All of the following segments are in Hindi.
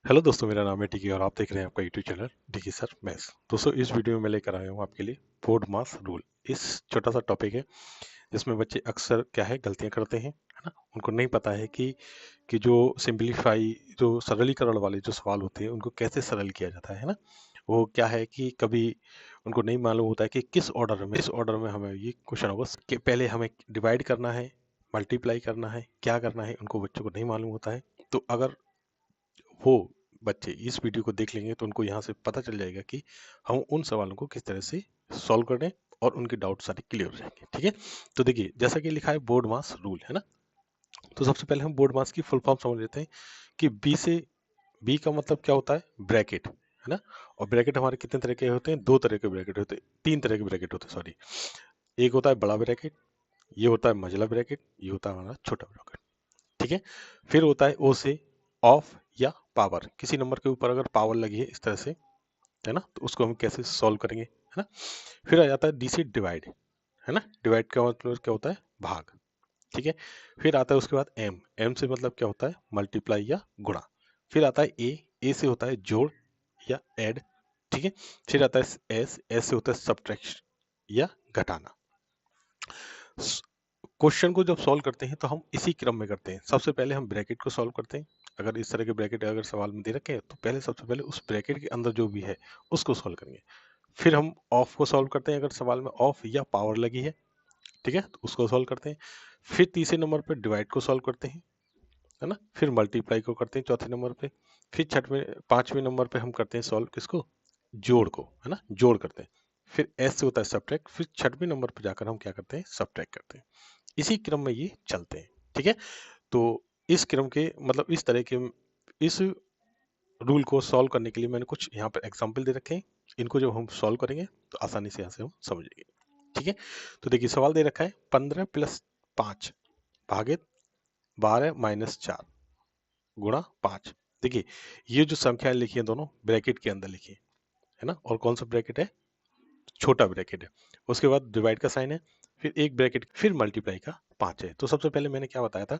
हेलो दोस्तों, मेरा नाम है टिकी और आप देख रहे हैं आपका यूट्यूब चैनल टिकी सर मैथ्स। दोस्तों, इस वीडियो में मैं लेकर आया हूँ आपके लिए बोर्ड मास रूल। इस छोटा सा टॉपिक है जिसमें बच्चे अक्सर क्या है गलतियां करते हैं, है ना। उनको नहीं पता है कि जो सिंपलीफाई, जो सरलीकरण वाले जो सवाल होते हैं उनको कैसे सरल किया जाता है ना। वो क्या है कि कभी उनको नहीं मालूम होता है कि किस ऑर्डर में हमें ये क्वेश्चन होगा, कि पहले हमें डिवाइड करना है, मल्टीप्लाई करना है, क्या करना है, उनको बच्चों को नहीं मालूम होता है। तो अगर वो बच्चे इस वीडियो को देख लेंगे तो उनको यहाँ से पता चल जाएगा कि हम उन सवालों को किस तरह से सॉल्व करें और उनके डाउट सारे क्लियर हो जाएंगे। ठीक है, तो देखिए जैसा कि लिखा है बोर्ड मास रूल, है ना। तो सबसे पहले हम बोर्ड मास की फुल फॉर्म समझ लेते हैं कि बी का मतलब क्या होता है, ब्रैकेट, है ना। और ब्रैकेट हमारे कितने तरह के होते हैं, दो तरह के ब्रैकेट होते हैं, तीन तरह के ब्रैकेट होते हैं, सॉरी। एक होता है बड़ा ब्रैकेट, ये होता है मझला ब्रैकेट, ये होता है हमारा छोटा ब्रैकेट। ठीक है, फिर होता है ओ से ऑफ या पावर, किसी नंबर के ऊपर अगर पावर लगी है इस तरह से, है ना, तो उसको हम कैसे सॉल्व करेंगे, है ना। फिर आ जाता है डी से डिवाइड, है ना। डिवाइड का मतलब क्या होता है, भाग। ठीक है, फिर आता है उसके बाद एम, एम से मतलब क्या होता है, मल्टीप्लाई या गुणा। फिर आता है ए से होता है जोड़ या ऐड। ठीक है, फिर आता है एस, एस से होता है सब्ट्रैक्शन या घटाना। क्वेश्चन को जब सॉल्व करते हैं तो हम इसी क्रम में करते हैं। सबसे पहले हम ब्रैकेट को सॉल्व करते हैं। अगर इस तरह के ब्रैकेट अगर सवाल में दे रखे हैं तो पहले सबसे पहले उस ब्रैकेट के अंदर जो भी है उसको सॉल्व करेंगे। फिर हम ऑफ को सॉल्व करते हैं, अगर सवाल में ऑफ या पावर लगी है, ठीक है, तो उसको सॉल्व करते हैं। फिर तीसरे नंबर पे डिवाइड को सॉल्व करते हैं, है ना। फिर मल्टीप्लाई को करते हैं चौथे नंबर पे। फिर छठवें पांचवें नंबर पे हम करते हैं सॉल्व किसको, जोड़ को, है ना, जोड़ करते हैं। फिर एस से होता है सब्ट्रैक्ट, फिर छठवें नंबर पे जाकर हम क्या करते हैं, सब्ट्रैक्ट करते हैं। इसी क्रम में ये चलते हैं। ठीक है, तो इस क्रम के मतलब इस तरह के इस रूल को सॉल्व करने के लिए मैंने कुछ यहाँ पर एग्जाम्पल दे रखे हैं। इनको जब हम सॉल्व करेंगे तो आसानी से यहाँ से हम समझेंगे। ठीक है, तो देखिए सवाल दे रखा है 15+5 भागित 12-4 गुणा 5। देखिए ये जो संख्याएं लिखी है दोनों ब्रैकेट के अंदर लिखी है ना, और कौन सा ब्रैकेट है, छोटा ब्रैकेट है। उसके बाद डिवाइड का साइन है, फिर एक ब्रैकेट, फिर मल्टीप्लाई का 5 है। तो सबसे पहले मैंने क्या बताया था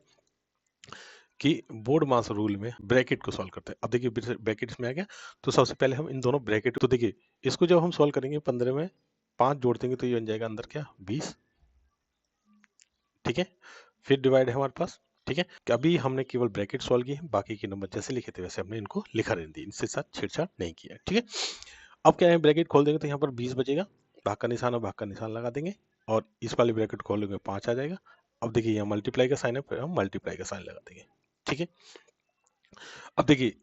कि बोर्ड मास रूल में ब्रैकेट को सॉल्व करते हैं। अब देखिए ब्रैकेट इसमें आ गया, तो सबसे पहले हम इन दोनों ब्रैकेट, तो देखिए इसको जब हम सॉल्व करेंगे 15 में 5 जोड़ देंगे तो ये बन जाएगा अंदर क्या, 20। ठीक है, फिर डिवाइड है हमारे पास। ठीक है, कि अभी हमने केवल ब्रैकेट सॉल्व किए हैं, बाकी के नंबर जैसे लिखे थे वैसे हमने इनको लिखा रहने दी, इनसे साथ छेड़छाड़ नहीं किया। ठीक है, अब क्या है, ब्रैकेट खोल देंगे तो यहाँ पर 20 बचेगा, भाग का निशान और भाग का निशान लगा देंगे, और इस वाले ब्रैकेट खोलेंगे 5 आ जाएगा। अब देखिए यहाँ मल्टीप्लाई का साइन है, फिर हम मल्टीप्लाई का साइन लगा देंगे। ठीक है, अब देखिए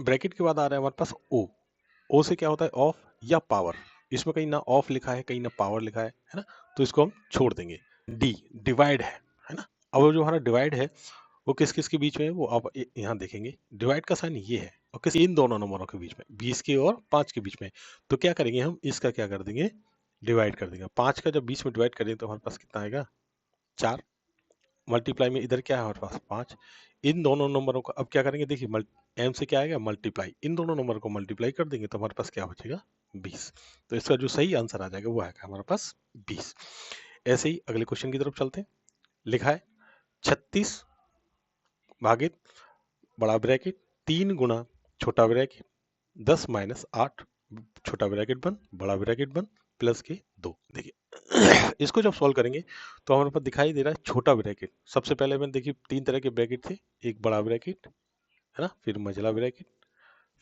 ब्रैकेट के बाद आ रहा है हमारे पास ओ, ओ से क्या होता है, ऑफ या पावर। इसमें कहीं ना ऑफ लिखा है, कहीं ना पावर लिखा है ना, तो इसको हम छोड़ देंगे। डी डिवाइड है ना। अब वो जो हमारा डिवाइड है वो किस किस के बीच में है, वो आप यहाँ देखेंगे, डिवाइड का साइन ये है और किस, इन दोनों नंबरों के बीच में, 20 के और 5 के बीच में। तो क्या करेंगे हम, इसका क्या कर देंगे, डिवाइड कर देंगे। 5 का जब बीच में डिवाइड करेंगे तो हमारे पास कितना आएगा, 4। मल्टीप्लाई में इधर क्या है हमारे पास, 5। इन दोनों नंबरों का अब क्या करेंगे, देखिए एम से क्या आएगा, मल्टीप्लाई, इन दोनों नंबर को मल्टीप्लाई कर देंगे तो हमारे पास क्या बचेगा, 20। तो इसका जो सही आंसर आ जाएगा वो आएगा हमारे पास 20। ऐसे ही अगले क्वेश्चन की तरफ चलते हैं। लिखा है 36 भागित बड़ा ब्रैकेट 3 गुणा छोटा ब्रैकेट 10-8 छोटा ब्रैकेट बंद बड़ा ब्रैकेट बंद प्लस के 2। देखिए इसको जब सॉल्व करेंगे तो हमारे पास दिखाई दे रहा है छोटा ब्रैकेट। सबसे पहले मैंने देखिए 3 तरह के ब्रैकेट थे, एक बड़ा ब्रैकेट, है ना, फिर मझला ब्रैकेट,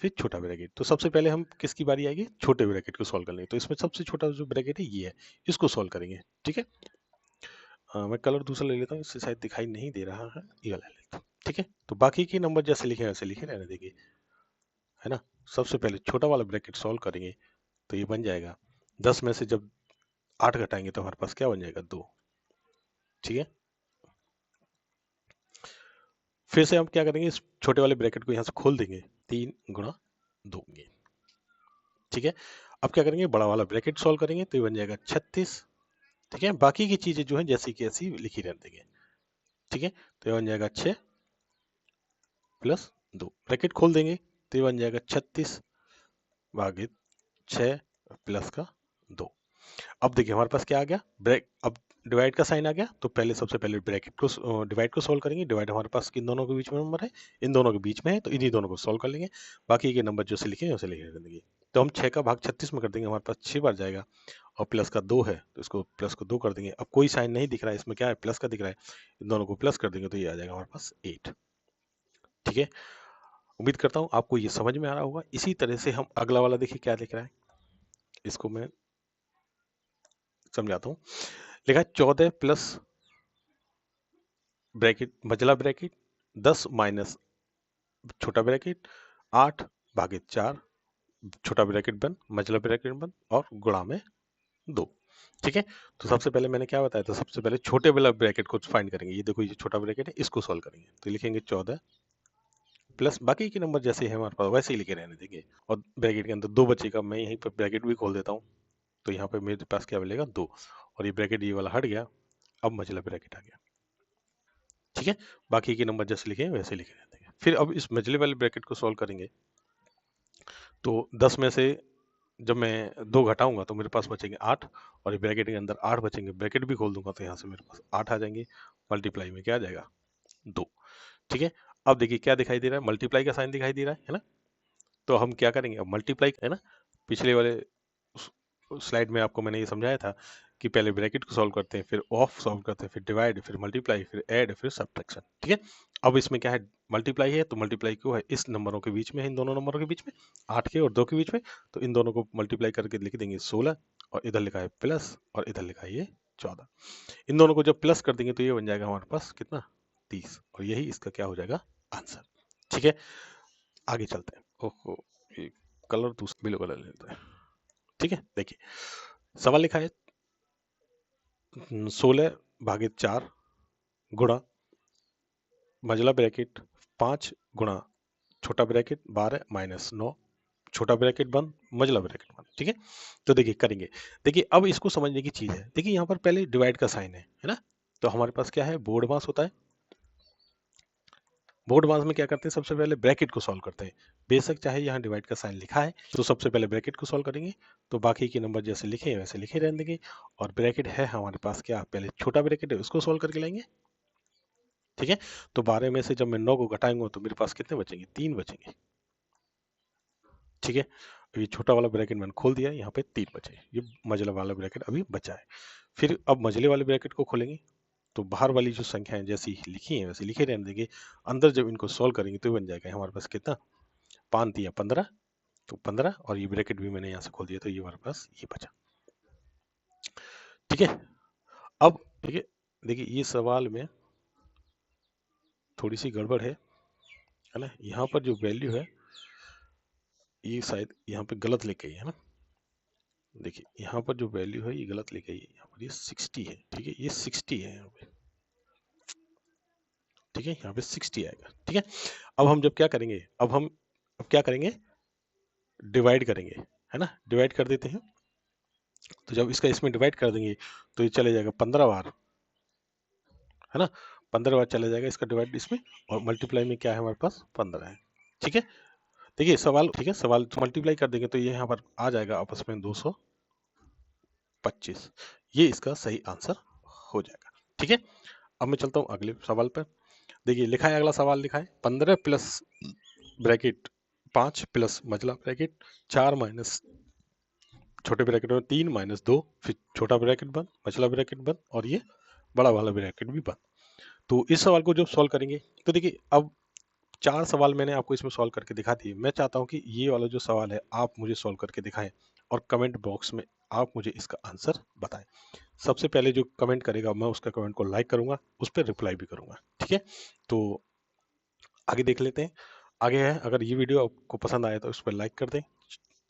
फिर छोटा ब्रैकेट। तो सबसे पहले हम किसकी बारी आएगी, छोटे ब्रैकेट को सॉल्व करने की। तो इसमें सबसे छोटा जो ब्रैकेट है ये है, इसको सॉल्व करेंगे। ठीक है, मैं कलर दूसरा ले लेता हूँ, इससे शायद दिखाई नहीं दे रहा है, ये वाला ले लेता हूँ। ठीक है, तो बाकी के नंबर जैसे लिखे हैं वैसे लिखे रहने देंगे, है ना। सबसे पहले छोटा वाला ब्रैकेट सॉल्व करेंगे तो ये बन जाएगा 10 में से जब 8 घटाएंगे तो हमारे पास क्या बन जाएगा, 2। ठीक है, फिर से हम क्या करेंगे, इस छोटे वाले ब्रैकेट को यहाँ से खोल देंगे, 3 गुणा 2। ठीक है, अब क्या करेंगे, बड़ा वाला ब्रैकेट सॉल्व करेंगे तो ये बन जाएगा 36। ठीक है, बाकी की चीजें जो है जैसी की ऐसी लिखी रहने देंगे। ठीक है, तो ये बन जाएगा 6 प्लस 2, ब्रैकेट खोल देंगे तो ये बन जाएगा 36 भागित 6 प्लस का 2। अब देखिए हमारे पास क्या आ गया, ब्रेक, अब डिवाइड का साइन आ गया तो पहले सबसे पहले ब्रैकेट को डिवाइड को सॉल्व करेंगे। डिवाइड हमारे पास किन दोनों के बीच में नंबर है, इन दोनों के बीच में है, तो इन्हीं दोनों को सॉल्व कर लेंगे। बाकी के नंबर जो से लिखे हैं वैसे लिखे रहेंगे। तो हम 6 का भाग 36 में कर देंगे, हमारे पास 6 बार जाएगा। और प्लस का 2 है तो इसको प्लस को 2 कर देंगे। अब कोई साइन नहीं दिख रहा है, इसमें क्या है, प्लस का दिख रहा है, इन दोनों को प्लस कर देंगे तो ये आ जाएगा हमारे पास 8। ठीक है, उम्मीद करता हूँ आपको ये समझ में आ रहा होगा। इसी तरह से हम अगला वाला देखिए क्या लिख रहा है, इसको मैं समझाता हूँ। लिखा है 14 प्लस ब्रैकेट मझला ब्रैकेट 10 माइनस छोटा ब्रैकेट 8 भागे 4 छोटा ब्रैकेट बंद मझला ब्रैकेट बंद और गुणा में 2। ठीक है, तो सबसे पहले मैंने क्या बताया था, सबसे पहले छोटे वाला ब्रैकेट को फाइंड करेंगे। ये देखो, ये छोटा ब्रैकेट है, इसको सॉल्व करेंगे। तो लिखेंगे 14 प्लस बाकी के नंबर जैसे है हमारे पास वैसे ही लिखे रहने देंगे। और ब्रैकेट के अंदर 2 बचेगा, मैं यहीं पर ब्रैकेट भी खोल देता हूँ। तो यहाँ पे मेरे पास क्या मिलेगा, 2। और ये ब्रैकेट ये वाला हट गया, अब मझला ब्रैकेट आ गया। ठीक है, बाकी के नंबर जैसे लिखे हैं वैसे लिखे रहते हैं। फिर अब इस मझले वाले ब्रैकेट को सॉल्व करेंगे। तो 10 में से जब मैं 2 घटाऊंगा तो मेरे पास बचेंगे 8, और ये ब्रैकेट के अंदर 8 बचेंगे। ब्रैकेट भी खोल दूंगा तो यहाँ से मेरे पास 8 आ जाएंगे। मल्टीप्लाई में क्या आ जाएगा, 2। ठीक है, अब देखिए क्या दिखाई दे रहा है, मल्टीप्लाई का साइन दिखाई दे रहा है ना। तो हम क्या करेंगे, अब मल्टीप्लाई है ना, पिछले वाले स्लाइड में आपको मैंने ये समझाया था कि पहले ब्रैकेट को सॉल्व करते हैं, फिर ऑफ सॉल्व करते हैं, फिर डिवाइड, फिर मल्टीप्लाई, फिर ऐड, फिर सब्ट्रैक्शन। ठीक है, अब इसमें क्या है, मल्टीप्लाई है तो मल्टीप्लाई क्यों है, इस नंबरों के बीच में है, इन दोनों नंबरों के बीच में, 8 के और 2 के बीच में। तो इन दोनों को मल्टीप्लाई करके लिख देंगे 16, और इधर लिखा है प्लस, और इधर लिखा है ये 14। इन दोनों को जब प्लस कर देंगे तो ये बन जाएगा हमारे पास कितना, 30, और यही इसका क्या हो जाएगा, आंसर। ठीक है, आगे चलते हैं। ओहो, ये कलर दूसरा ब्लू कलर लेते हैं। ठीक है, देखिए सवाल लिखा है 16 भागे 4 गुणा मझला ब्रैकेट 5 गुणा छोटा ब्रैकेट 12 माइनस 9 छोटा ब्रैकेट बंद मझला ब्रैकेट बंद। ठीक है, तो देखिए करेंगे। देखिए अब इसको समझने की चीज है, देखिए यहाँ पर पहले डिवाइड का साइन है ना। तो हमारे पास क्या है, बोर्ड मास होता है। बोर्ड मास में क्या करते हैं, सबसे पहले ब्रैकेट को सॉल्व करते हैं। बेशक चाहे यहाँ डिवाइड का साइन लिखा है, तो सबसे पहले ब्रैकेट को सॉल्व करेंगे। तो बाकी के नंबर जैसे लिखे हैं वैसे लिखे रहने देंगे। और ब्रैकेट है हमारे पास क्या, पहले छोटा ब्रैकेट है उसको सॉल्व करके लाएंगे। ठीक है, तो 12 में से जब मैं 9 को घटाऊंगा तो मेरे पास कितने बचेंगे, 3 बचेंगे। ठीक है, ये छोटा वाला ब्रैकेट मैंने खोल दिया, यहाँ पे 3 बचे, ये मझला वाला ब्रैकेट अभी बचा है। फिर अब मझले वाले ब्रैकेट को खोलेंगे, तो बाहर वाली जो संख्याएं जैसी लिखी हैं वैसे लिखे रहने देंगे। अंदर जब इनको सॉल्व करेंगे तो बन जाएगा हमारे पास कितना, 5 दिया 15, तो 15, और ये ब्रैकेट भी मैंने यहाँ से खोल दिया तो ये हमारे पास ये बचा। ठीक है, अब देखिए देखिए ये सवाल में थोड़ी सी गड़बड़ है ना। यहाँ पर जो वैल्यू है ये शायद यहाँ पे गलत लिख गई है ना। देखिए यहाँ पर जो वैल्यू है ये गलत लिख गई है, यहाँ पर ये 60 है। ठीक है, ये 60 है यहाँ पे। ठीक है, यहाँ पे 60 आएगा। ठीक है, अब हम जब क्या करेंगे, अब क्या करेंगे, डिवाइड करेंगे, है ना, डिवाइड कर देते हैं। तो जब इसका इसमें डिवाइड कर देंगे तो ये चले जाएगा 15 बार, है ना, 15 बार चला जाएगा इसका डिवाइड इसमें, और मल्टीप्लाई में क्या है हमारे पास 15 है। ठीक है, देखिए सवाल, ठीक है, सवाल मल्टीप्लाई कर देंगे तो ये यहाँ पर आ जाएगा आपस में 225, ये इसका सही आंसर हो जाएगा। ठीक है, अब मैं चलता हूँ अगले सवाल पर। देखिए लिखा है, अगला सवाल लिखा है 15 प्लस ब्रैकेट 5 प्लस मझला ब्रैकेट 4 माइनस छोटे ब्रैकेट में 3 माइनस 2, फिर छोटा ब्रैकेट बंद मझला ब्रैकेट बंद, और ये बड़ा वाला ब्रैकेट भी बंद। तो इस सवाल को जब सॉल्व करेंगे तो देखिए अब 4 सवाल मैंने आपको इसमें सॉल्व करके दिखा दिए। मैं चाहता हूं कि ये वाला जो सवाल है आप मुझे सॉल्व करके दिखाएं, और कमेंट बॉक्स में आप मुझे इसका आंसर बताएं। सबसे पहले जो कमेंट करेगा मैं उसका कमेंट को लाइक करूंगा, उस पर रिप्लाई भी करूंगा। ठीक है, तो आगे देख लेते हैं। आगे है, अगर ये वीडियो आपको पसंद आए तो उस पर लाइक कर दें,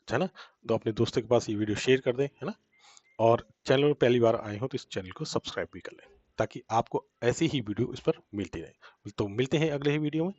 है ना, तो अपने दोस्तों के पास ये वीडियो शेयर कर दें, है ना, और चैनल में पहली बार आए हो तो इस चैनल को सब्सक्राइब भी कर लें, ताकि आपको ऐसी ही वीडियो इस पर मिलती रहे। तो मिलते हैं अगले ही वीडियो में।